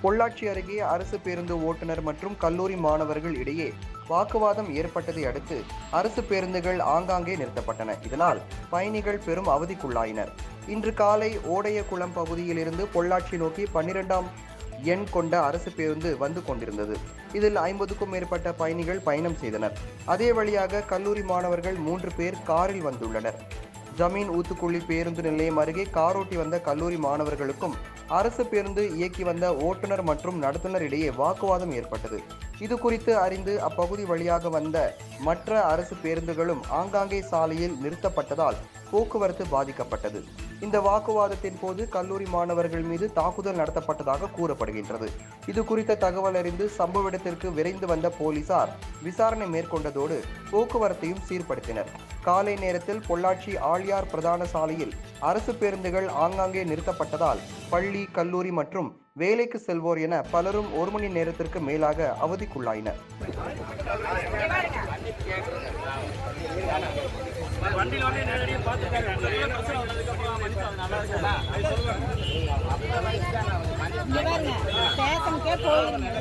பொள்ளாச்சி அருகே அரசு பேருந்து ஓட்டுநர் மற்றும் கல்லூரி மாணவர்கள் இடையே வாக்குவாதம் ஏற்பட்டதை அடுத்து அரசு பேருந்துகள் ஆங்காங்கே நிறுத்தப்பட்டன. இதனால் பயணிகள் பெரும் அவதிக்குள்ளாயினர். இன்று காலை ஓடையகுளம் பகுதியிலிருந்து பொள்ளாச்சி நோக்கி 12ஆம் எண் கொண்ட அரசு பேருந்து வந்து கொண்டிருந்தது. இதில் 50க்கும் மேற்பட்ட பயணிகள் பயணம் செய்தனர். அதே வழியாக கல்லூரி மாணவர்கள் 3 பேர் காரில் வந்துள்ளனர். ஜமீன் ஊத்துக்குழி பேருந்து நிலையம் அருகே காரோட்டி வந்த கல்லூரி மாணவர்களுக்கும் அரசு பேருந்து இயக்கி வந்த ஓட்டுநர் மற்றும் நடத்துனர் இடையே வாக்குவாதம் ஏற்பட்டது. இது குறித்து அறிந்து அப்பகுதி வழியாக வந்த மற்ற அரசு பேருந்துகளும் ஆங்காங்கே சாலையில் நிறுத்தப்பட்டதால் போக்குவரத்து பாதிக்கப்பட்டது. இந்த வாக்குவாதத்தின் போது கல்லூரி மாணவர்கள் மீது தாக்குதல் நடத்தப்பட்டதாக கூறப்படுகின்றது. இது குறித்த தகவல் அறிந்து சம்பவ இடத்திற்கு விரைந்து வந்த போலீசார் விசாரணை மேற்கொண்டதோடு போக்குவரத்தையும் சீர்படுத்தினர். காலை நேரத்தில் பொள்ளாச்சி ஆழியார் பிரதான சாலையில் அரசு பேருந்துகள் ஆங்காங்கே நிறுத்தப்பட்டதால் பள்ளி, கல்லூரி மற்றும் வேலைக்கு செல்வோர் என பலரும் 1 மணி நேரத்திற்கு மேலாக அவதிக்குள்ளாயினர். ஸ்டேஷனுக்கே போயிருந்தேன்.